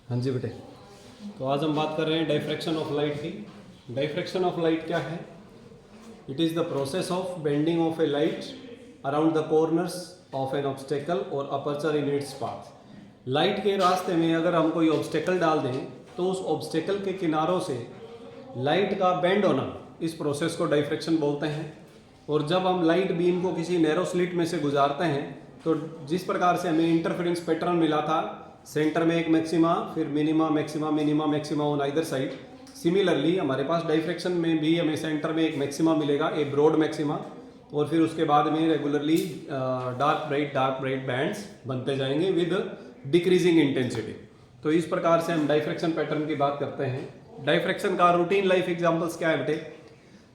हाँ जी बेटे, तो आज हम बात कर रहे हैं डायफ्रैक्शन ऑफ लाइट की। डायफ्रैक्शन ऑफ लाइट क्या है? It is the process of bending of a light around the corners of an obstacle और aperture in its path. Light के रास्ते में अगर हम कोई ऑब्स्टेकल डाल दें तो उस ऑब्स्टेकल के किनारों से लाइट का बेंड होना, इस प्रोसेस को डायफ्रैक्शन बोलते हैं। और जब हम लाइट बीम को किसी नैरो स्लिट में से गुजारते हैं तो जिस प्रकार से हमें इंटरफेरेंस पैटर्न मिला था, सेंटर में एक मैक्सिमा, फिर minima maxima, minima maxima on either side, similarly हमारे पास डायफ्रैक्शन में भी हमें सेंटर में एक मैक्सिमा मिलेगा, ए ब्रॉड मैक्सिमा, और फिर उसके बाद में रेगुलरली डार्क ब्राइट बैंड्स बनते जाएंगे विद डिक्रीजिंग इंटेंसिटी। तो इस प्रकार से हम डायफ्रैक्शन पैटर्न की बात करते हैं। डायफ्रैक्शन का रूटीन लाइफ एग्जांपल्स क्या है बेटे?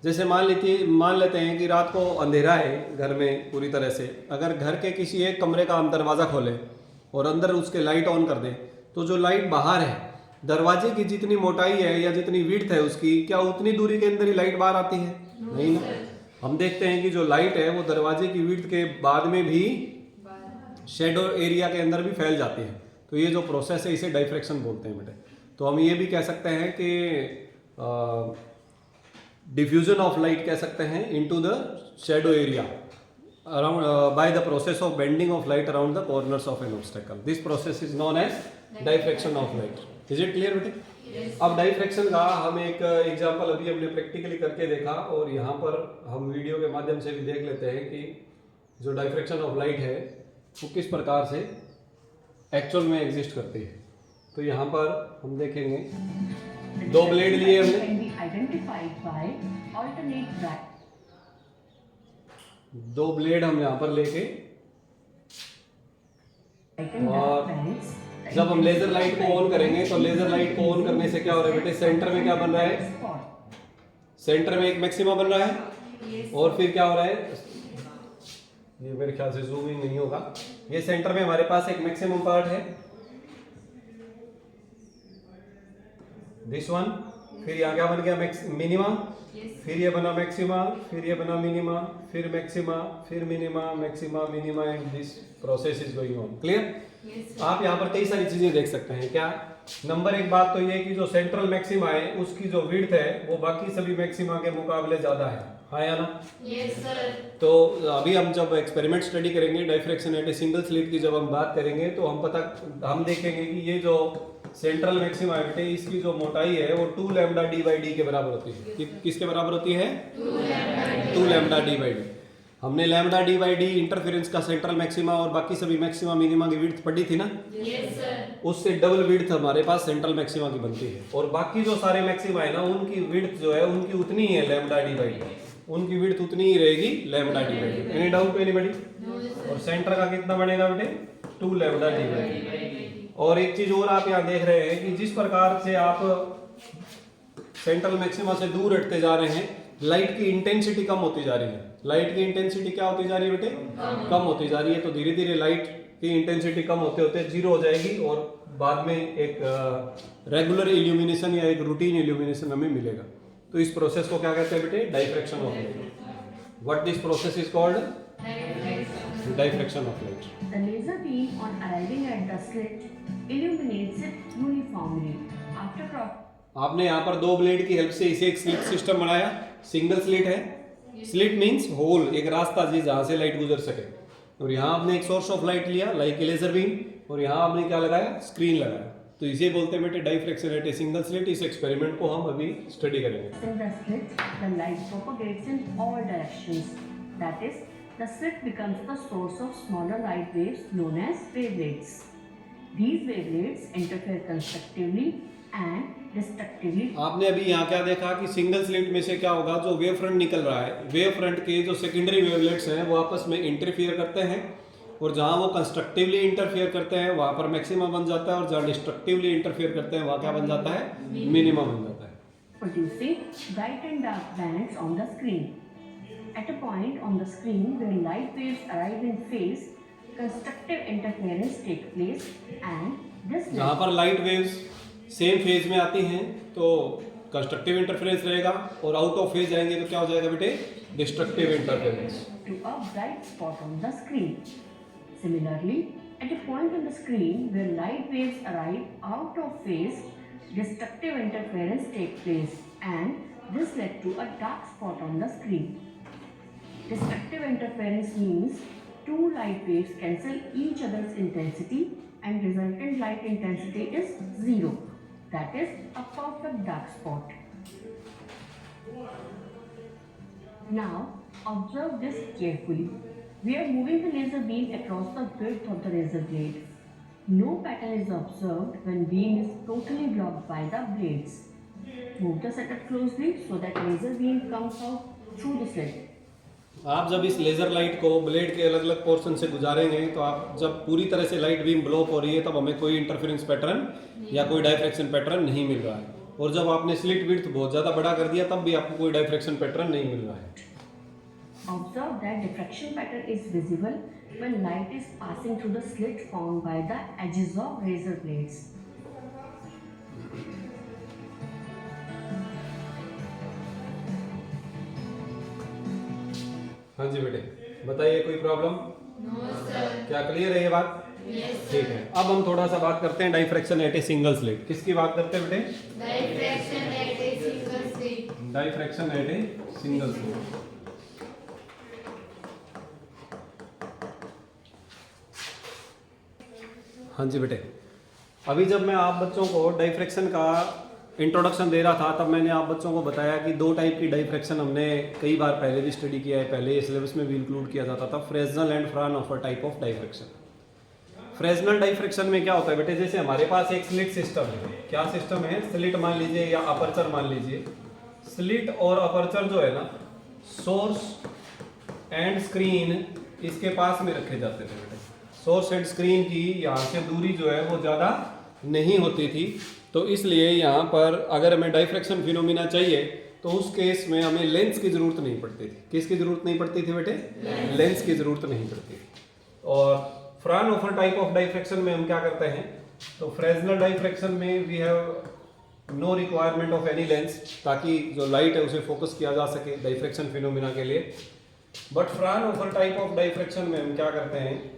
जैसे मान लेते हैं कि रात को अंधेरा है घर में पूरी तरह से, अगर घर के किसी एक कमरे का हम दरवाज़ा खोलें और अंदर उसके लाइट ऑन कर दें तो जो लाइट बाहर है, दरवाजे की जितनी मोटाई है या जितनी विड्थ है उसकी, क्या उतनी दूरी के अंदर ही लाइट बाहर आती है? नहीं ना। हम देखते हैं कि जो लाइट है वो दरवाजे की विड्थ के बाद में भी शेडो एरिया के अंदर भी फैल जाती है। तो ये जो प्रोसेस है इसे डायफ्रैक्शन बोलते हैं बेटे। तो हम ये भी कह सकते हैं कि डिफ्यूजन ऑफ लाइट कह सकते हैं into the shadow area around by the process of bending of light around the corners of an obstacle. This process is known as diffraction of light. Is it clear बेटे? Yes. अब diffraction का हम एक example अभी हमने practically करके देखा और यहाँ पर हम वीडियो के माध्यम से भी देख लेते हैं कि जो डायफ्रैक्शन ऑफ लाइट है वो किस प्रकार से एक्चुअल में एग्जिस्ट करती है। तो यहाँ पर हम देखेंगे दो ब्लेड लिए हमने, दो ब्लेड हम यहाँ पर लेके, और जब हम लेजर लाइट को ऑन करेंगे तो लेजर लाइट को ऑन करने से क्या हो रहा है बेटे? सेंटर में क्या बन रहा है? सेंटर में एक मैक्सिमा बन रहा है, और फिर क्या हो रहा है? ये मेरे ख्याल से जूम इन नहीं होगा। ये सेंटर में हमारे पास एक मैक्सिमम पार्ट है, दिस वन, फिर यहाँ क्या बन गया? मिनिमा, फिर ये बना मैक्सिमा, फिर ये बना मिनिमा, फिर मैक्सिमा, फिर minima, maxima, minima, and this process is going on. Clear? आप यहाँ पर कई सारी चीजें देख सकते हैं। क्या? नंबर एक बात तो ये कि जो सेंट्रल मैक्सिमा है उसकी जो विड्थ है वो बाकी सभी मैक्सिमा के मुकाबले ज्यादा है, हाँ या ना? Yes sir. तो अभी हम जब एक्सपेरिमेंट स्टडी करेंगे diffraction at a single slit की जब हम बात करेंगे तो हम देखेंगे कि ये जो सेंट्रल मैक्सिमा है इसकी जो मोटाई है वो 2 लैम्डा डी बाई डी के बराबर होती है। किसके बराबर होती है? 2 लैम्डा डी बाई डी। हमने lambda D by D interference का सेंट्रल मैक्सिमा और बाकी सभी मैक्सिमा मिनिमा की विड्थ पढ़ी थी ना? Yes sir. उससे डबल विड्थ हमारे पास सेंट्रल मैक्सिमा की बनती है, और बाकी जो सारे मैक्सिमा है ना उनकी विड्थ जो है उनकी उतनी ही है लैम्डा डी बाई डी, उनकी विड्थ उतनी ही रहेगी lambda D by D. Any doubt anybody? और सेंटर का कितना बनेगा बेटे? 2 लैम्डा डी बाई डी। और एक चीज और आप यहाँ देख रहे हैं कि जिस प्रकार से आप सेंट्रल मैक्सिमा से दूर हटते जा रहे हैं लाइट की इंटेंसिटी कम होती जा रही है। लाइट की इंटेंसिटी क्या होती जा रही है बेटे? कम होती जा रही है। तो धीरे धीरे लाइट की इंटेंसिटी कम होते होते जीरो हो जाएगी और बाद में एक रेगुलर इल्यूमिनेशन या एक रूटीन इल्यूमिनेशन हमें मिलेगा। तो इस प्रोसेस को क्या कहते हैं बेटे? Diffraction of light. What this process is called? Diffraction of light. The laser beam on arriving at the slit illuminates it uniformly. After आपने यहाँ पर दो ब्लेड की हेल्प से इसे एक स्लिट सिस्टम बनाया। सिंगल स्लिट है, स्लिट मींस होल, एक रास्ता जी जहाँ से लाइट गुजर सके। और यहाँ आपने एक सोर्स ऑफ लाइट लिया लाइक लेजर बीम, और यहाँ आपने क्या लगाया? स्क्रीन लगाया। तो इसे बोलते हैं बेटे diffraction at a single slit. इस एक्सपेरिमेंट को हम अभी स्टडी करेंगे। in the slit, the light propagates in all directions. That is, the slit becomes the source of smaller light waves known as wavelets. These wavelets interfere constructively and destructively. आपने अभी यहाँ क्या देखा कि सिंगल स्लिट में से क्या होगा? जो वेव फ्रंट निकल रहा है, वेव फ्रंट के जो सेकेंडरी वेवलेट्स हैं वो आपस में इंटरफियर करते हैं, और जहाँ वो कंस्ट्रक्टिवली इंटरफियर करते हैं वहाँ पर मैक्सिमा बन जाता है, और जहाँ डिस्ट्रक्टिवली इंटरफियर करते हैं वहाँ क्या बन जाता है? मिनिमा बन जाता है। Producing bright and dark bands on the screen. At a point on the screen where light waves arrive in phase, constructive interference takes place, and this जहाँ पर लाइट वेव्स सेम फेज में आती हैं तो constructive interference रहेगा, और out of phase जाएंगे तो क्या हो जाएगा बेटे? Destructive interference. to a bright spot on the screen. Similarly, At a point on the screen where light waves arrive out of phase, destructive interference takes place, and this led to a dark spot on the screen. Destructive interference means two light waves cancel each other's intensity and resultant light intensity is zero. That is a perfect dark spot. Now observe this carefully. We are moving the laser beam across the width of the razor blade. No pattern is observed when beam is totally blocked by the blades. Move the setup closely so that laser beam comes out through the slit. आप जब इस laser light को blade के अलग अलग portion से गुजारेंगे तो आप जब पूरी तरह से लाइट बीम ब्लॉक हो रही है तब हमें कोई इंटरफेरेंस पैटर्न या कोई डायफ्रैक्शन पैटर्न नहीं मिल रहा है, और जब आपने स्लिट विड्थ बहुत ज़्यादा बड़ा कर दिया तब भी आपको कोई डायफ्रैक्शन पैटर्न नहीं मिल रहा है। Observe that diffraction pattern is visible when light is passing through the slit formed by the edges of razor blades. हाँ जी बेटे, बताइए कोई प्रॉब्लम? No sir. क्या क्लियर है ये बात? यस ठीक है। अब हम थोड़ा सा बात करते हैं diffraction at a single slit. किसकी बात करते हैं बेटे? Diffraction at a single slit. Diffraction at a single slit. हाँ जी बेटे, अभी जब मैं आप बच्चों को डाइफ्रैक्शन का इंट्रोडक्शन दे रहा था तब मैंने आप बच्चों को बताया कि दो टाइप की डाइफ्रैक्शन हमने कई बार पहले भी स्टडी किया है, पहले सिलेबस में भी इंक्लूड किया जाता था, Fresnel and Fraunhofer type of diffraction. Fresnel diffraction में क्या होता है बेटे, जैसे हमारे पास एक स्लिट सिस्टम है। क्या सिस्टम है? स्लिट मान लीजिए या अपर्चर मान लीजिए। स्लिट और अपर्चर जो है ना, सोर्स एंड स्क्रीन इसके पास में रखे जाते थे बेटे। सोर्स एंड स्क्रीन की यहाँ से दूरी जो है वो ज़्यादा नहीं होती थी, तो इसलिए यहाँ पर अगर हमें डाइफ्रैक्शन फिनोमिना चाहिए तो उस केस में हमें लेंस की ज़रूरत नहीं पड़ती थी। किसकी ज़रूरत नहीं पड़ती थी बेटे? लेंस की ज़रूरत नहीं पड़ती थी। और फ्राउनहोफर टाइप ऑफ डाइफ्रैक्शन में हम क्या करते हैं, तो फ्रेस्नेल डाइफ्रैक्शन में we have no requirement of any lens, ताकि जो लाइट है उसे फोकस किया जा सके डाइफ्रैक्शन फिनोमिना के लिए। But Fraunhofer type of diffraction में हम क्या करते हैं,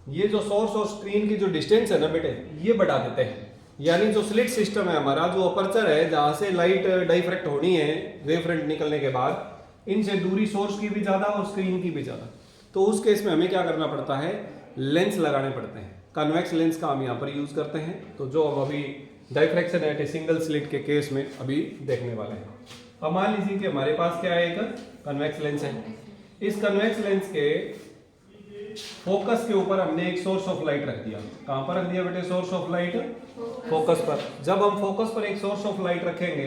ये जो सोर्स और स्क्रीन की जो डिस्टेंस है ना बेटे, ये बढ़ा देते हैं। यानी जो स्लिट सिस्टम है हमारा, जो अपर्चर है जहाँ से लाइट डाइफ्रैक्ट होनी है वेव फ्रंट निकलने के बाद, इनसे दूरी सोर्स की भी ज़्यादा और स्क्रीन की भी ज़्यादा। तो उस केस में हमें क्या करना पड़ता है, लेंस लगाने पड़ते हैं। कन्वेक्स लेंस का हम यहाँ पर यूज़ करते हैं, तो जो हम अभी diffraction at a single slit के केस में अभी देखने वाले हैं। अब मान लीजिए कि हमारे पास क्या है, एक कन्वेक्स लेंस है। इस कन्वेक्स लेंस के फोकस के ऊपर हमने एक सोर्स ऑफ लाइट रख दिया। कहाँ पर रख दिया बेटे? सोर्स ऑफ लाइट फोकस पर। जब हम फोकस पर एक सोर्स ऑफ लाइट रखेंगे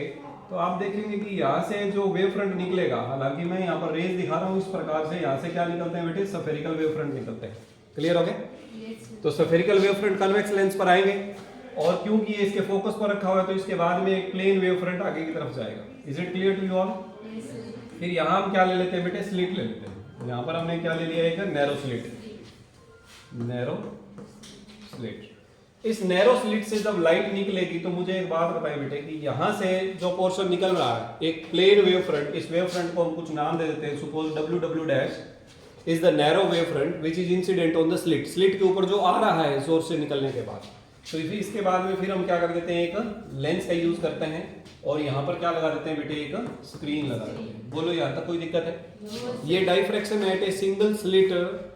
तो आप देखेंगे कि यहाँ से जो वेव फ्रंट निकलेगा, हालांकि मैं यहाँ पर रेज दिखा रहा हूँ इस प्रकार से, यहाँ से क्या निकलते हैं बेटे? स्फेरिकल वेव फ्रंट निकलते हैं। क्लियर हो गया? तो spherical wave front convex lens पर आएंगे, और क्योंकि ये इसके फोकस पर रखा हुआ है तो इसके बाद में एक प्लेन वेव फ्रंट आगे की तरफ जाएगा। Is it clear to you all? फिर यहाँ हम क्या ले लेते हैं बेटे? स्लिट ले लेते हैं। यहाँ पर हमने क्या ले लिया, एक नैरो स्लिट। Narrow slit. इस नैरो स्लिट से जब लाइट निकलेगी तो मुझे एक बात बताइए बेटे कि यहाँ से जो पोर्शन निकल रहा है एक प्लेन वेव फ्रंट, इस वेव फ्रंट को हम कुछ नाम दे देते हैं। Suppose W dash is the narrow wave front which is incident on the slit. Slit के ऊपर जो आ रहा है सोर्स से निकलने के बाद, तो इसके बाद में फिर हम क्या कर देते हैं, एक लेंस का यूज करते हैं, और यहाँ पर क्या लगा देते हैं बेटे? एक स्क्रीन लगा देते हैं। बोलो यहाँ तक कोई दिक्कत है? ये diffraction at a single slit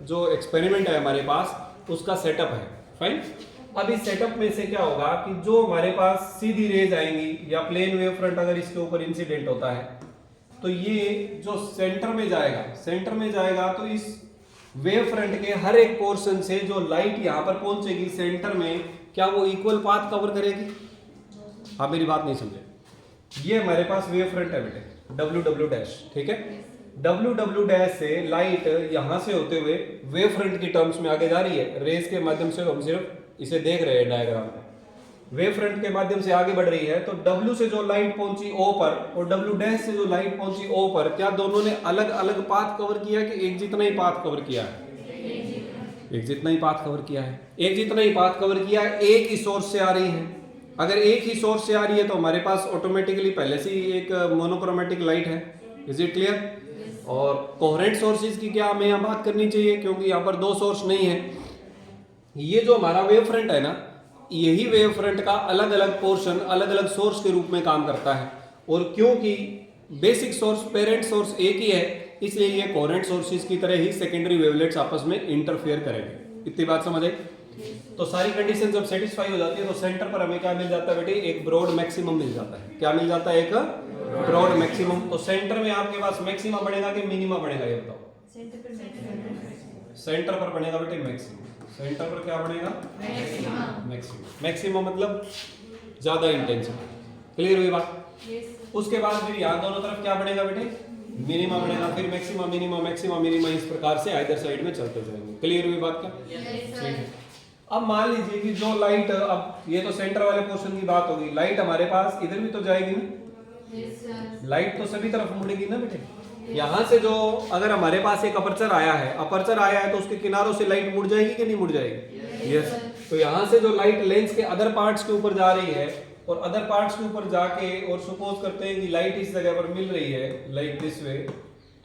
जो एक्सपेरिमेंट है हमारे पास, उसका सेटअप है। फाइन। अब इस सेटअप में से क्या होगा कि जो हमारे पास सीधी रेज आएंगी या प्लेन वेव फ्रंट अगर इसके ऊपर इंसिडेंट होता है तो ये जो सेंटर में जाएगा तो इस वेव फ्रंट के हर एक पोर्शन से जो लाइट यहाँ पर पहुंचेगी सेंटर में, क्या वो इक्वल पाथ कवर करेगी? आप मेरी बात नहीं समझे। ये हमारे पास वेव फ्रंट है बेटे, डब्ल्यू डैश। ठीक है, डब्ल्यू डैश से लाइट यहां से होते हुए वेव फ्रंट की टर्म्स में आगे जा रही है। रेज के माध्यम से हम सिर्फ इसे देख रहे हैं डायग्राम में, वेव फ्रंट के माध्यम से आगे बढ़ रही है। तो डब्ल्यू से जो लाइट पहुंची ओ पर और डब्ल्यू डैश से जो लाइट पहुंची ओ पर, क्या दोनों ने अलग अलग पाथ कवर किया कि एक जितना ही पाथ कवर किया है? एक जितना ही पाथ कवर किया है। एक जितना ही पाथ कवर किया है, एक ही सोर्स से आ रही है। अगर एक ही सोर्स से आ रही है तो हमारे पास ऑटोमेटिकली पहले से ही एक मोनोक्रोमेटिक लाइट है। Is it clear? और कोहेरेंट सोर्सेज की क्या हमें यहाँ बात करनी चाहिए, क्योंकि यहाँ पर दो सोर्स नहीं है। ये जो हमारा वेव फ्रंट है ना, यही वेव फ्रंट का अलग अलग पोर्शन अलग अलग सोर्स के रूप में काम करता है, और क्योंकि बेसिक सोर्स पेरेंट सोर्स एक ही है, इसलिए ये कोहेरेंट सोर्सेज की तरह ही सेकेंडरी वेवलेट्स आपस में इंटरफेयर करेंगे। इतनी बात समझ आई? तो सारी कंडीशन जब सेटिस्फाई हो जाती है तो सेंटर पर हमें क्या मिल जाता है बेटे, एक ब्रॉड मैक्सिमम मिल जाता है। क्या मिल जाता है? एक ब्रॉड मैक्सिमम। तो सेंटर में आपके पास मैक्सिमा बनेगा कि मिनिमा बनेगा, ये बताओ। सेंटर पर बनेगा बेटे मैक्सिमम। सेंटर पर क्या बनेगा? मैक्सिमम। मैक्सिमम मतलब ज्यादा इंटेंसिटी। क्लियर हुई बात? उसके बाद फिर यहाँ दोनों तरफ क्या बनेगा बेटे? मिनिमा बनेगा, फिर मैक्सिमा मिनिमा मैक्सिमा मिनिमा, इस प्रकार से आइदर साइड में चलते जाएंगे। क्लियर हुई बात? क्या ठीक है। अब मान लीजिए कि जो लाइट, अब ये तो सेंटर वाले पोर्शन की बात होगी, लाइट हमारे पास इधर भी तो जाएगी ना, लाइट तो सभी तरफ मुड़ेगी ना बेटे। यहाँ से जो अगर हमारे पास एक अपर्चर आया है, अपर्चर आया है तो उसके किनारों से लाइट मुड़ जाएगी कि नहीं मुड़ जाएगी? यस। तो यहाँ से जो लाइट लेंस के अदर पार्ट्स के ऊपर जा रही है, और अदर पार्ट्स के ऊपर जाके, और सपोज करते हैं कि लाइट इस जगह पर मिल रही है लाइक दिस वे,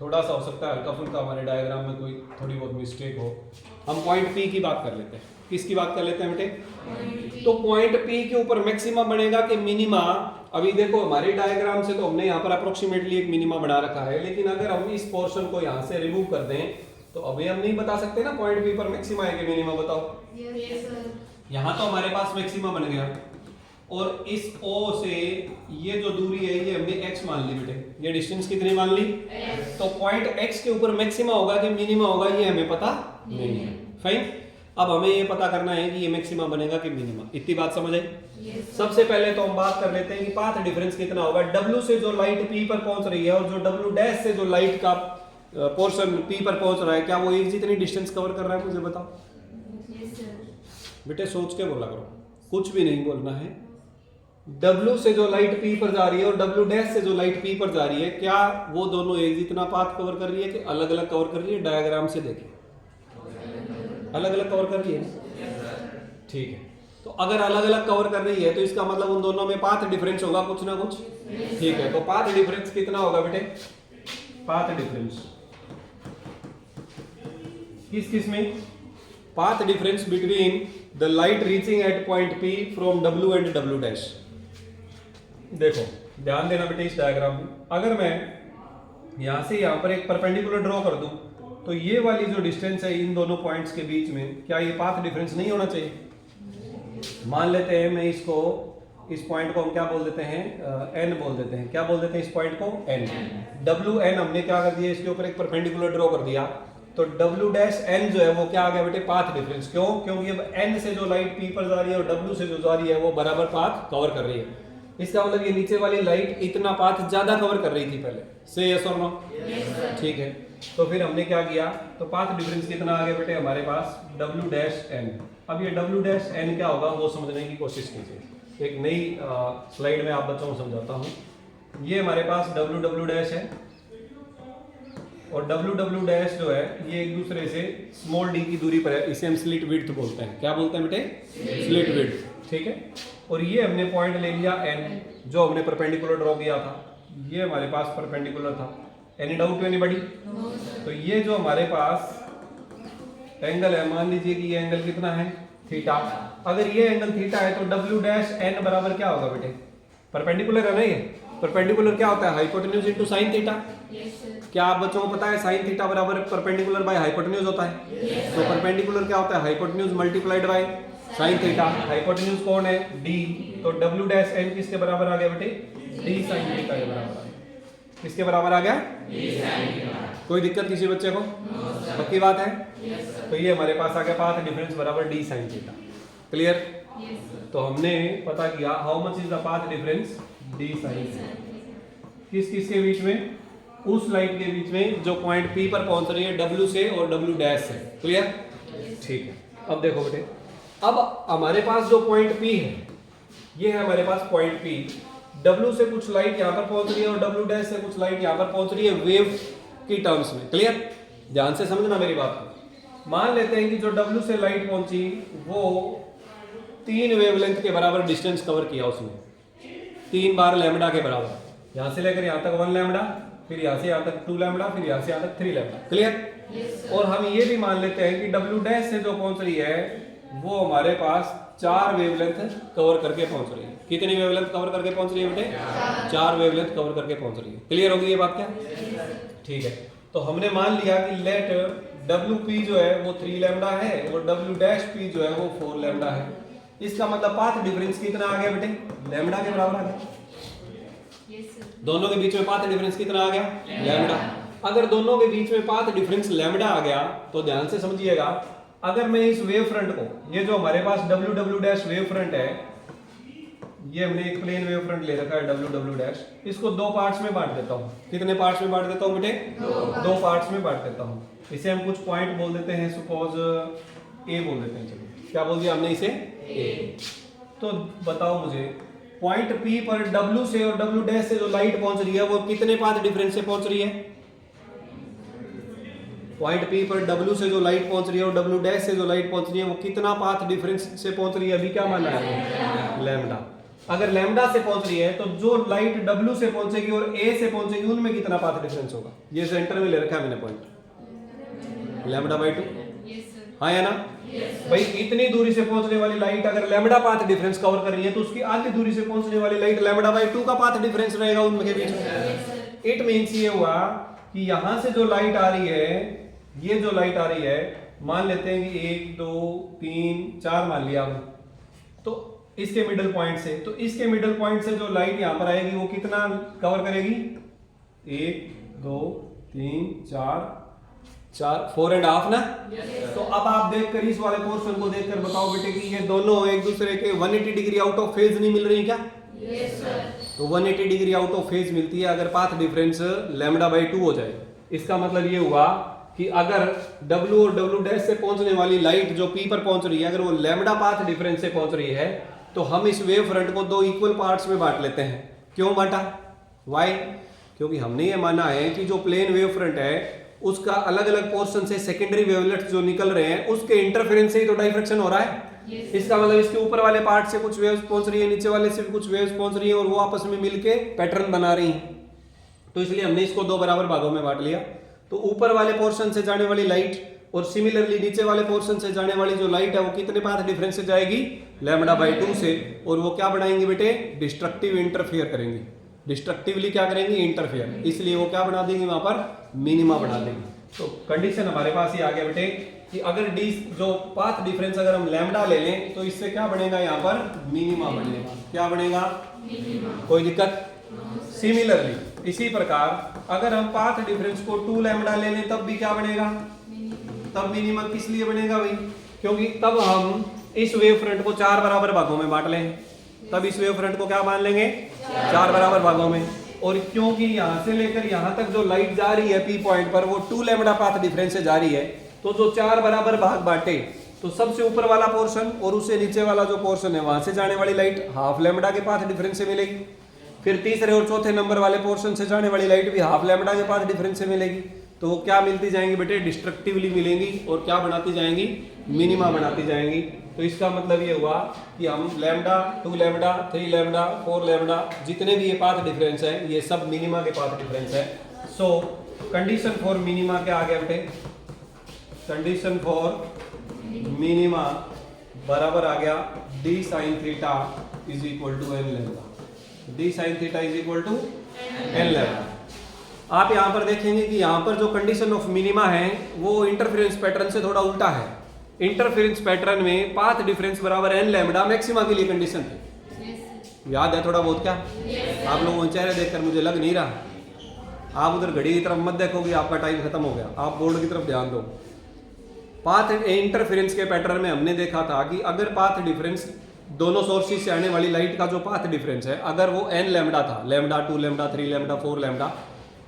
थोड़ा सा हो सकता है हल्का फुल्का हमारे डायग्राम में कोई थोड़ी बहुत मिस्टेक हो, हम पॉइंट पी की बात कर लेते हैं। किसकी बात कर लेते हैं बेटे? तो पॉइंट पी के ऊपर मैक्सिमा बनेगा कि मिनिमा? अभी देखो हमारे डायग्राम से तो हमने यहाँ पर अप्रोक्सीमेटली एक मिनिमा बना रखा है, लेकिन अगर हम इस पोर्शन को यहाँ से रिमूव कर दें तो अभी हम नहीं बता सकते ना पॉइंट पी पर मैक्सिमा है कि मिनिमा, बताओ। यहाँ तो हमारे पास मैक्सिमा बन गया, और इस O से ये जो दूरी है ये हमने x मान ली बेटे। ये डिस्टेंस कितनी मान ली? तो पॉइंट x के ऊपर मैक्सिमा होगा कि मिनिमा होगा ये हमें पता नहीं है। फाइन। अब हमें ये पता करना है कि ये मैक्सिमा बनेगा कि मिनिमा। इतनी बात समझ आई? सबसे पहले तो हम बात कर लेते हैं कि पाथ डिफरेंस कितना होगा। W से जो लाइट P पर पहुंच रही है और जो W डैश से जो लाइट का पोर्शन P पर पहुंच रहा है, क्या वो एक जितनी डिस्टेंस कवर कर रहा है? मुझे बताओ। बेटे सोच के बोला करो, कुछ भी नहीं बोलना है। W से जो लाइट P पर जा रही है और W डैश से जो लाइट P पर जा रही है, क्या वो दोनों एक जितना पाथ कवर कर रही है कि अलग अलग कवर कर रही है? डायग्राम से देखिए, अलग अलग कवर कर रही है। ठीक है। तो अगर अलग अलग कवर कर रही है तो इसका मतलब उन दोनों में पाथ डिफरेंस होगा कुछ ना कुछ। ठीक है। तो पाथ डिफरेंस कितना होगा बेटे? पाथ डिफरेंस किस किस में? Path difference between the light reaching at point P from W and W dash. देखो ध्यान देना बेटे इस डायग्राम में, अगर मैं यहां से यहां पर एक परपेंडिकुलर ड्रॉ कर दूं तो ये वाली जो डिस्टेंस है इन दोनों पॉइंट्स के बीच में, क्या ये पाथ डिफरेंस नहीं होना चाहिए? मान लेते हैं मैं इसको, इस पॉइंट को हम क्या बोल देते हैं? n बोल देते हैं। क्या बोल देते हैं इस पॉइंट को? n। WN हमने क्या कर दिया, इसके ऊपर एक परपेंडिकुलर ड्रॉ कर दिया, तो W डैश n जो है वो क्या आ गया बेटे? Path difference. क्यों? क्योंकि अब n से जो लाइट P पर जा रही है और W से जो जा रही है वो बराबर पाथ कवर कर रही है। इसका मतलब ये नीचे वाली लाइट इतना पाथ ज्यादा कवर कर रही थी पहले से। यस और नो? ठीक है। तो फिर हमने क्या किया, तो पाथ डिफरेंस कितना आ गया बेटे हमारे पास? W dash n। अब ये W डैश n क्या होगा वो समझने की कोशिश कीजिए। एक नई स्लाइड में आप बच्चों को समझाता हूँ। ये हमारे पास W डैश है, और W डैश जो है ये एक दूसरे से स्मॉल d की दूरी पर है। इसे हम स्लिट विड्थ बोलते हैं। क्या बोलते हैं बेटे? Slit width. ठीक है। और ये हमने पॉइंट ले लिया n, जो हमने परपेंडिकुलर ड्रॉ किया था। ये हमारे पास परपेंडिकुलर था। Any doubt anybody? तो ये जो हमारे पास एंगल है, मान लीजिए कि ये एंगल कितना है? थीटा। अगर ये एंगल थीटा है तो W डैश n बराबर क्या होगा बेटे? परपेंडिकुलर है ना ये। परपेंडिकुलर क्या होता है? Hypotenuse into sine theta. क्या आप बच्चों को पता है साइन थीटा बराबर परपेंडिकुलर बाय हाइपोटेन्यूज होता है? तो परपेंडिकुलर क्या होता है? Hypotenuse multiplied by sine theta. Hypotenuse कौन है? D। तो W डैश n किसके बराबर आ गया बेटे? D साइन थीटा के बराबर आ गया। किसके बराबर आ गया? कोई दिक्कत किसी बच्चे को? पक्की बात है? तो ये हमारे पास आ गया पाथ डिफरेंस बराबर D साइन थीटा। क्लियर? तो हमने पता किया how much is the path difference? D sine theta. किस किस के बीच में? उस लाइट के बीच में जो पॉइंट P पर पहुंच रही है W से और W डैश से। क्लियर? ठीक है। अब देखो बेटे, अब हमारे पास जो पॉइंट P है, ये है हमारे पास पॉइंट P। W से कुछ लाइट यहाँ पर पहुंच रही है और W डैश से कुछ लाइट यहाँ पर पहुंच रही है वेव की टर्म्स में। क्लियर? ध्यान से समझना मेरी बात को। मान लेते हैं कि जो W से लाइट पहुंची वो 3 वेवलेंथ के बराबर डिस्टेंस कवर किया उसने, 3 बार लैम्डा के बराबर। यहाँ से लेकर यहाँ तक 1 लैम्डा, फिर यहाँ से यहाँ तक 2 लैम्डा, फिर यहाँ से यहाँ तक 3 लैम्डा। क्लियर? और हम ये भी मान लेते हैं कि W डैश से जो पहुंच रही है वो हमारे पास 4 वेवलेंथ कवर करके पहुंच रही है। कितनी वेवलेंथ कवर करके पहुंच रही है बेटे? 4 वेवलेंथ कवर करके पहुंच रही है। क्लियर होगी ये बात क्या? ठीक है, तो हमने मान लिया कि लेट WP जो है वो 3 लैम्डा है और W डैश P जो है वो 4 लैम्डा है। इसका मतलब पाथ डिफरेंस कितना आ गया बेटे? लैम्डा के बराबर आ गया। दोनों के बीच में पाथ डिफरेंस कितना आ गया? लैम्डा। अगर दोनों के बीच में पाथ डिफरेंस लैम्डा आ गया तो ध्यान से समझिएगा, अगर मैं इस वेव फ्रंट को, ये जो हमारे पास WW डैश वेव फ्रंट है, ये हमने एक प्लेन वेव फ्रंट ले रखा है WW डैश, इसको 2 पार्ट्स में बांट देता हूँ। कितने पार्ट्स में बांट देता हूँ बेटे? 2 पार्ट्स में बांट देता हूँ। इसे हम कुछ पॉइंट बोल देते हैं, सपोज A बोल देते हैं। चलिए, क्या बोल दिया हमने इसे? A। तो बताओ मुझे, पॉइंट P पर W से और W डैश से जो लाइट पहुंच रही है वो कितने पाथ डिफरेंस से पहुंच रही है? पॉइंट P पर W से जो लाइट पहुंच रही है और W डैश से जो लाइट पहुंच रही है वो कितना पाथ डिफरेंस से पहुंच रही है? अभी क्या माना है? लैम्डा। अगर लैम्डा से पहुंच रही है तो जो लाइट W से पहुंचेगी और A से पहुंचेगी उनमें कितना पाथ डिफरेंस होगा? ये सेंटर में ले रखा है मैंने पॉइंट, लैम्डा बाई 2। हाँ या ना? भाई इतनी दूरी से पहुंचने वाली लाइट अगर लैम्डा पाथ डिफरेंस कवर कर रही है तो उसकी आधी दूरी से पहुंचने वाली लाइट लैम्डा बाई 2 का पाथ डिफरेंस रहेगा उनके बीच में। इट मींस ये हुआ कि यहां से जो लाइट आ रही है, ये जो लाइट आ रही है, मान लेते हैं कि 1 2 3 4 मान लिया हमने, तो इसके मिडल पॉइंट से, तो इसके मिडल पॉइंट से जो लाइट यहां पर आएगी वो कितना कवर करेगी? 1 2 3 4 4.5 ना? तो अब आप देखकर इस वाले पोर्शन को देखकर बताओ बेटे कि ये दोनों एक दूसरे के 180 डिग्री आउट ऑफ फेज नहीं मिल रही क्या? तो 180 डिग्री आउट ऑफ फेज मिलती है अगर पाथ डिफरेंस लैम्डा बाई 2 हो जाए। इसका मतलब ये हुआ कि अगर W और W डैश से पहुंचने वाली लाइट जो P पर पहुंच रही है, अगर वो लैम्डा पाथ डिफरेंस से पहुंच रही है तो हम इस वेव फ्रंट को 2 इक्वल पार्ट्स में बांट लेते हैं। क्यों बांटा? वाई? क्योंकि हमने ये माना है कि जो प्लेन वेव फ्रंट है उसका अलग अलग पोर्शन से सेकेंडरी वेवलेट्स जो निकल रहे हैं उसके इंटरफेरेंस से ही तो डाइफ्रैक्शन हो रहा है। इसका मतलब इसके ऊपर वाले पार्ट से कुछ वेव्स पहुंच रही है, नीचे वाले से भी कुछ वेव्स पहुंच रही है और वो आपस में मिलके पैटर्न बना रही हैं। तो इसलिए हमने इसको 2 बराबर भागों में बांट लिया। तो ऊपर वाले पोर्शन से जाने वाली लाइट और सिमिलरली नीचे वाले पोर्शन से जाने वाली जो लाइट है वो कितने पाथ डिफरेंस से जाएगी? लैम्डा बाई 2 से। और वो क्या बनाएंगे बेटे? डिस्ट्रक्टिव इंटरफेयर करेंगी। डिस्ट्रक्टिवली क्या करेंगी? इंटरफेयर। इसलिए वो क्या बना देंगे? वहां पर मिनिमा बना देंगे। तो कंडीशन हमारे पास ही आ गया बेटे कि अगर डी जो पाथ डिफरेंस अगर हम लैम्डा ले लें तो इससे क्या बनेगा? यहाँ पर मिनिमा बनेगा। क्या बनेगा? कोई दिक्कत? सिमिलरली इसी प्रकार अगर हम पाथ डिफरेंस को 2 लैम्डा ले लें तब भी क्या बनेगा? तब मिनिमा। किस लिए बनेगा भाई? क्योंकि तब हम इस वेव फ्रंट को 4 बराबर भागों में बांट लेंगे। तब इस वेव फ्रंट को क्या मान लेंगे? 4 बराबर भागों में। और क्योंकि यहां से लेकर यहां तक जो लाइट जा रही है P पॉइंट पर वो 2 लैम्डा पाथ डिफरेंस से जा रही है, तो जो 4 बराबर भाग बांटे तो सबसे ऊपर वाला पोर्शन और उससे नीचे वाला जो पोर्शन है वहां से जाने वाली लाइट हाफ लैम्डा के पाथ डिफरेंस से मिलेगी। फिर तीसरे और चौथे नंबर वाले पोर्शन से जाने वाली लाइट भी हाफ लैम्डा के पाथ डिफरेंस से मिलेगी। तो वो क्या मिलती जाएंगी बेटे? डिस्ट्रक्टिवली मिलेंगी और क्या बनाती जाएंगी? मिनिमा बनाती जाएंगी। तो इसका मतलब ये हुआ कि हम लैम्डा 2 लैम्डा 3 लैम्डा 4 लैम्डा जितने भी ये पाथ डिफरेंस है ये सब मिनिमा के पाथ डिफरेंस है। सो कंडीशन फॉर मिनिमा क्या आ गया बेटे? कंडीशन फॉर मिनिमा बराबर आ गया d sin theta is equal to n lambda. d sin theta is equal to n lambda. आप यहाँ पर देखेंगे कि यहाँ पर जो कंडीशन ऑफ मिनिमा है वो इंटरफेरेंस पैटर्न से थोड़ा उल्टा है। इंटरफेरेंस पैटर्न में पाथ डिफरेंस बराबर n लैम्डा मैक्सिमा के लिए कंडीशन थी। याद है थोड़ा बहुत क्या? आप लोगों के चेहरे देखकर मुझे लग नहीं रहा। आप उधर घड़ी की तरफ मत देखोगे, आपका टाइम खत्म हो गया। आप बोर्ड की तरफ ध्यान दो। पाथ इंटरफेरेंस के पैटर्न में हमने देखा था कि अगर पाथ डिफरेंस दोनों सोर्सेज से आने वाली लाइट का जो पाथ डिफरेंस है अगर वो n लैम्डा था, लैम्डा 2 लैम्डा 3 लैम्डा 4 लैम्डा,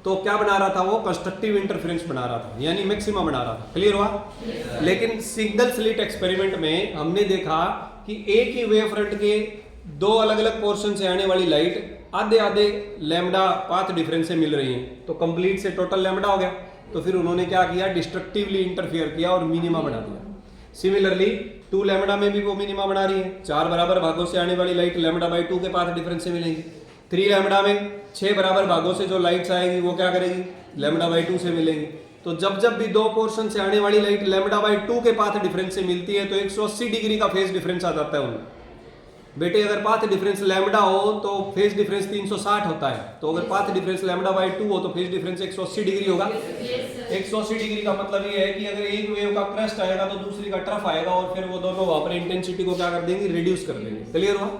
तो क्या बना रहा था? वो कंस्ट्रक्टिव इंटरफेरेंस बना रहा था, यानी मैक्सिमा बना रहा था। क्लियर हुआ? लेकिन सिंगल स्लिट एक्सपेरिमेंट में हमने देखा कि एक ही वेव फ्रंट के 2 अलग अलग पोर्शन से आने वाली लाइट आधे आधे लैम्डा पाथ डिफरेंस से मिल रही है, तो कंप्लीट से टोटल लैम्डा हो गया। तो फिर उन्होंने क्या किया? डिस्ट्रक्टिवली इंटरफेयर किया और मिनिमा बना दिया। सिमिलरली 2 लैम्डा में भी वो मिनिमा बना रही है। 4 बराबर भागों से आने वाली लाइट लैम्डा बाई 2 के पाथ डिफरेंस से मिलेंगी। 3 लैम्बडा में 6 बराबर भागों से जो लाइट्स आएगी वो क्या करेगी, λ/2 से मिलेंगी। तो जब भी दो पोर्शन से आने वाली लाइट λ/2 के पाथ डिफरेंस से मिलती है तो 180 डिग्री का फेज डिफरेंस आ जाता है उनमें। बेटे अगर पाथ डिफरेंस लैम्बडा हो तो फेज डिफरेंस 360 होता है, तो अगर पाथ डिफरेंस λ/2 हो तो फेज डिफरेंस 180 डिग्री होगा। 180 डिग्री का मतलब ये है कि अगर एक वेव का क्रस्ट आएगा तो दूसरी का ट्रफ आएगा और फिर वो दोनों वहां पर इंटेंसिटी को क्या कर देंगे, रिड्यूस कर देंगे। क्लियर हुआ?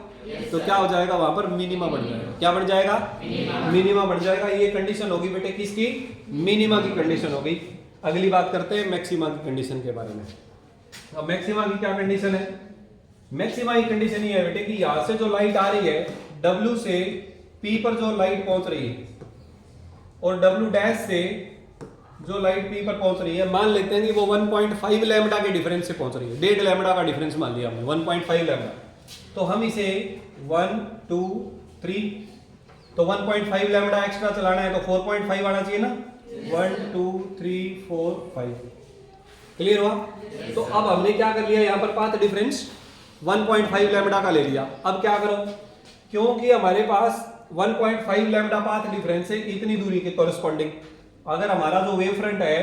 तो क्या हो जाएगा, वहां पर मिनिमा बन जाएगा। क्या बन जाएगा? मिनिमा बन जाएगा। ये कंडीशन होगी बेटे किसकी, मिनिमा की कंडीशन होगी। अगली बात करते हैं मैक्सिमा की कंडीशन के बारे में। अब मैक्सिमा की क्या कंडीशन है? मैक्सिमा की कंडीशन ये है बेटे कि यहां से जो लाइट आ रही है W से P पर जो लाइट पहुंच रही है और W डैश से जो लाइट P पर पहुंच रही है, मान लेते हैं कि वो 1.5 लैम्बडा के डिफरेंस से पहुंच रही है। 1.5 लैम्बडा का डिफरेंस मान लिया हमने, 1.5 लैम्बडा। तो हम इसे 1 2 3, तो 1.5 लैम्बडा एक्स्ट्रा चलाना है तो 4.5 आना चाहिए ना। 1 2 3 4 5। क्लियर हुआ? तो अब हमने क्या कर लिया, यहाँ पर पाथ डिफरेंस 1.5 लैम्बडा का ले लिया। अब क्या करो, क्योंकि हमारे पास 1.5 लैम्बडा पाथ डिफरेंस है इतनी दूरी के कॉरस्पॉन्डिंग, अगर हमारा जो वेव फ्रंट है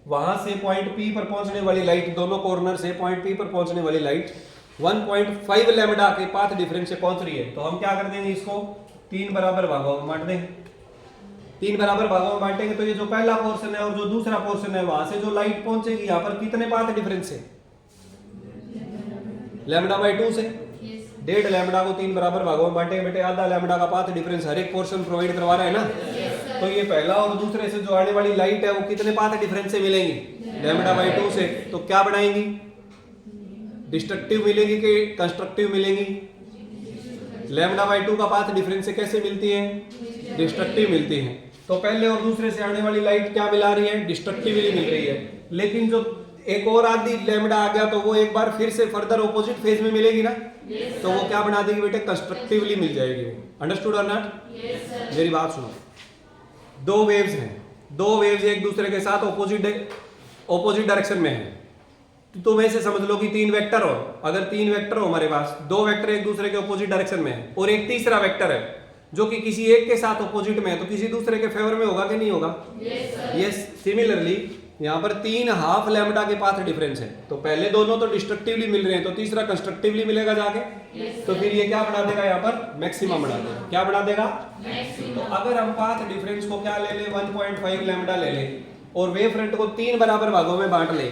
वहां से पॉइंट P पर पहुंचने वाली लाइट, दोनों कॉर्नर से पॉइंट P पर पहुंचने वाली लाइट 1.5 लैम्बडा के पाथ डिफरेंस से पहुंच रही है, तो हम क्या कर देंगे, इसको 3 बराबर भागों में बांट देंगे। 3 बराबर भागों में बांटेंगे तो ये जो पहला पोर्शन है और जो दूसरा पोर्शन है वहां से जो लाइट पहुंचेगी यहाँ पर कितने पाथ डिफरेंस है, λ/2 से। 1.5 लैम्बडा को 3 बराबर भागों में बांटेंगे बेटे, आधा लैम्बडा का पाथ डिफरेंस हर एक पोर्शन प्रोवाइड करवा रहा है ना। तो ये पहला और दूसरे से जो आने वाली लाइट है वो कितने पाथ डिफरेंस से मिलेंगी, λ/2 से। तो क्या बनाएंगी, डिस्ट्रक्टिव मिलेगी कि कंस्ट्रक्टिव मिलेंगी? λ/2 का पाथ डिफरेंस से कैसे मिलती है, डिस्ट्रक्टिव मिलती है। तो पहले और दूसरे से आने वाली लाइट क्या मिला रही है, डिस्ट्रक्टिवली मिल रही है। लेकिन जो एक और आधी लैम्बडा आ गया तो वो एक बार फिर से फर्दर ऑपोजिट फेज में मिलेगी ना, तो वो क्या बना देगी बेटे, कंस्ट्रक्टिवली मिल जाएगी। अंडरस्टूड और नॉट? मेरी बात सुनो, दो वेव्स हैं, दो वेव्स एक दूसरे के साथ ऑपोजिट डायरेक्शन में है, तो तुम ऐसे समझ लो कि 3 वेक्टर हो। अगर 3 वेक्टर हो हमारे पास, 2 वेक्टर एक दूसरे के ऑपोजिट डायरेक्शन में है और एक तीसरा वेक्टर है जो कि किसी एक के साथ ऑपोजिट में है, तो किसी दूसरे के फेवर में होगा कि नहीं होगा? यस। सिमिलरली यहाँ पर 3 हाफ लैम्बडा के पाथ डिफरेंस है, तो पहले दोनों तो डिस्ट्रक्टिवली मिल रहे हैं तो तीसरा कंस्ट्रक्टिवली मिलेगा जाके। तो फिर ये क्या बना देगा, यहाँ पर मैक्सिमा बना देगा। क्या बना देगा? तो अगर हम पाथ डिफरेंस को क्या ले ले, 1.5 लैम्बडा ले ले और वेव फ्रंट को 3 बराबर भागों में बांट ले,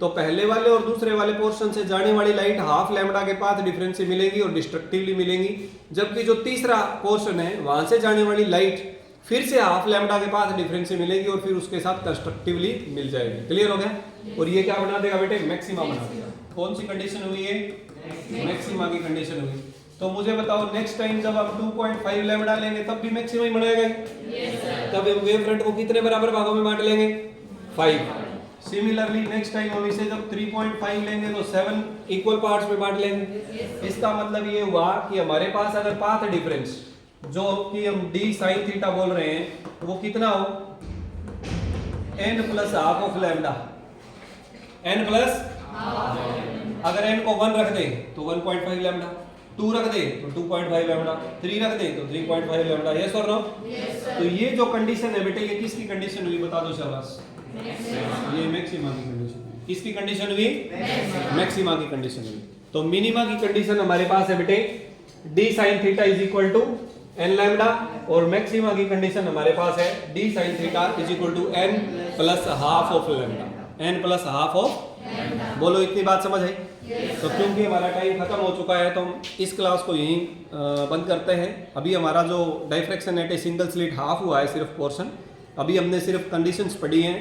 तो पहले वाले और दूसरे वाले पोर्शन से जाने वाली लाइट हाफ लैम्बडा के पाथ डिफरेंस से मिलेगी और डिस्ट्रक्टिवली मिलेंगी, जबकि जो तीसरा पोर्शन है वहां से जाने वाली लाइट फिर से हाफ लैम्बडा के पाथ डिफरेंस से मिलेगी और फिर उसके साथ कंस्ट्रक्टिवली मिल जाएगी। क्लियर हो गया? और ये क्या बना देगा बेटे, मैक्सिमा बना देगा। कौन सी कंडीशन हुई है, मैक्सिमा की कंडीशन हुई। तो मुझे बताओ नेक्स्ट टाइम जब आप 2.5 लैम्बडा लेंगे तब भी मैक्सिमा ही बनेगा? तब वेव फ्रंट को कितने बराबर भागों में बांट लेंगे, 5। सिमिलरली नेक्स्ट टाइम हम इसे जब 3.5 लेंगे तो 7 इक्वल पार्ट्स में बांट लेंगे। इसका मतलब ये हुआ कि हमारे पास अगर पाथ डिफरेंस जो कि हम d sin थीटा बोल रहे हैं वो कितना हो, n plus half of lambda, n plus, अगर n को 1 रख दे तो 1.5 लैम्बडा, 2 रख दे तो 2.5 लैम्बडा, 3 रख दे तो 3.5 लैम्बडा। यस और नो? तो ये जो कंडीशन है बेटे, ये किसकी कंडीशन हुई बता दो शाबाश? ये मैक्सिमा की कंडीशन हुई। किसकी कंडीशन हुई? मैक्सिमा की कंडीशन हुई। तो मिनिमा की कंडीशन हमारे पास है बेटे d sin theta is equal to n lambda, और मैक्सिमा की कंडीशन हमारे पास है d sin theta is equal to n plus half of lambda, n plus half of. बोलो इतनी बात समझ आई? तो क्योंकि हमारा टाइम खत्म हो चुका है तो हम इस क्लास को यहीं बंद करते हैं। अभी हमारा जो diffraction at a single slit half हुआ है सिर्फ पोर्शन, अभी हमने सिर्फ कंडीशंस पढ़ी हैं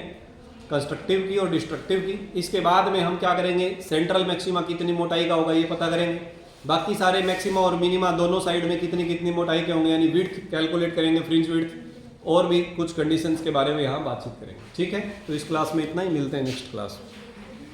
कंस्ट्रक्टिव की और डिस्ट्रक्टिव की। इसके बाद में हम क्या करेंगे, सेंट्रल मैक्सिमा कितनी मोटाई का होगा ये पता करेंगे, बाकी सारे मैक्सिमा और मिनिमा दोनों साइड में कितनी कितनी मोटाई के होंगे, यानी विड्थ कैलकुलेट करेंगे, फ्रिंज विड्थ, और भी कुछ कंडीशंस के बारे में यहाँ बातचीत करेंगे। ठीक है, तो इस क्लास में इतना ही, मिलते हैं नेक्स्ट क्लास में।